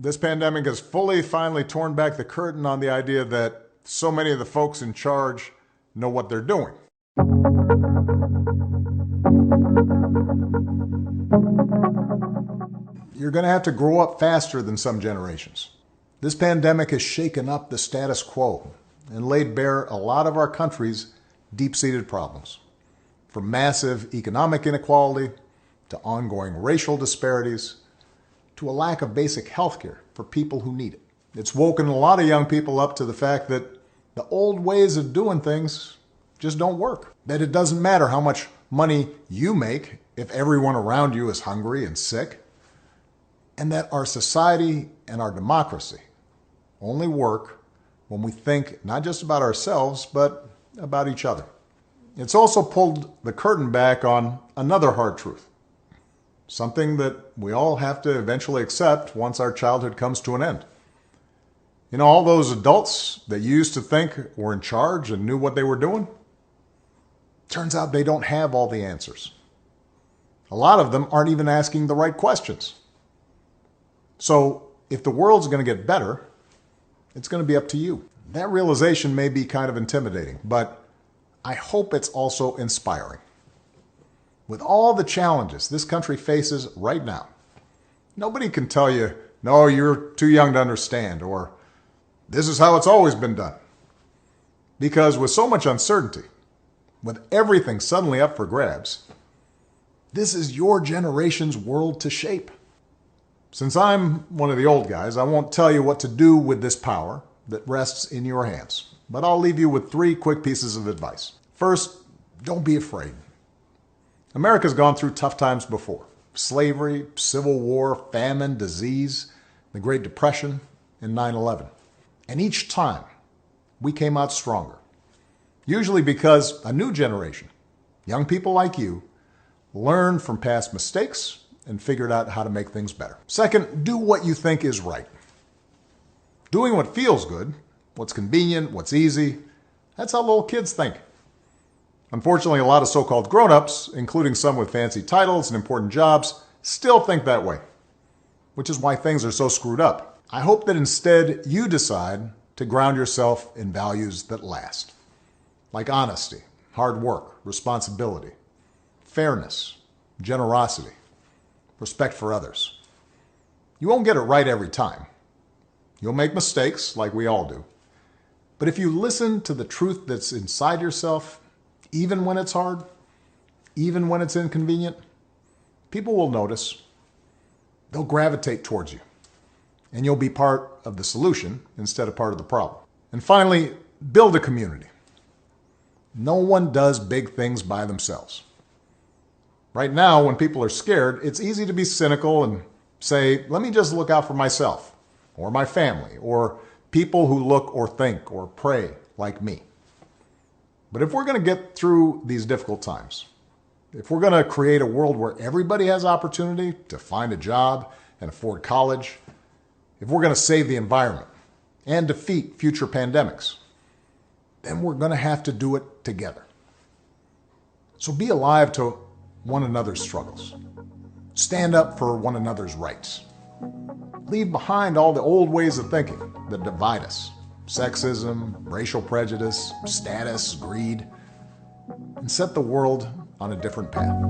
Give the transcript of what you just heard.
This pandemic has finally torn back the curtain on the idea that so many of the folks in charge know what they're doing. You're going to have to grow up faster than some generations. This pandemic has shaken up the status quo and laid bare a lot of our country's deep-seated problems, from massive economic inequality to ongoing racial disparities to a lack of basic health care for people who need it. It's woken a lot of young people up to the fact that the old ways of doing things just don't work. That it doesn't matter how much money you make if everyone around you is hungry and sick. And that our society and our democracy only work when we think not just about ourselves, but about each other. It's also pulled the curtain back on another hard truth. Something that we all have to eventually accept once our childhood comes to an end. You know, all those adults that you used to think were in charge and knew what they were doing, turns out they don't have all the answers. A lot of them aren't even asking the right questions. So if the world's going to get better, it's going to be up to you. That realization may be kind of intimidating, but I hope it's also inspiring. With all the challenges this country faces right now, nobody can tell you, no, you're too young to understand, or this is how it's always been done. Because with so much uncertainty, with everything suddenly up for grabs, this is your generation's world to shape. Since I'm one of the old guys, I won't tell you what to do with this power that rests in your hands, but I'll leave you with 3 quick pieces of advice. First, don't be afraid. America's gone through tough times before. Slavery, civil war, famine, disease, the Great Depression, and 9/11. And each time, we came out stronger. Usually because a new generation, young people like you, learned from past mistakes and figured out how to make things better. Second, do what you think is right. Doing what feels good, what's convenient, what's easy, that's how little kids think. Unfortunately, a lot of so-called grown-ups, including some with fancy titles and important jobs, still think that way, which is why things are so screwed up. I hope that instead you decide to ground yourself in values that last, like honesty, hard work, responsibility, fairness, generosity, respect for others. You won't get it right every time. You'll make mistakes, like we all do. But if you listen to the truth that's inside yourself, even when it's hard, even when it's inconvenient, people will notice. They'll gravitate towards you. And you'll be part of the solution instead of part of the problem. And finally, build a community. No one does big things by themselves. Right now, when people are scared, it's easy to be cynical and say, let me just look out for myself, or my family, or people who look or think or pray like me. But if we're going to get through these difficult times, if we're going to create a world where everybody has opportunity to find a job and afford college, if we're going to save the environment and defeat future pandemics, then we're going to have to do it together. So be alive to one another's struggles. Stand up for one another's rights. Leave behind all the old ways of thinking that divide us. Sexism, racial prejudice, status, greed, and set the world on a different path.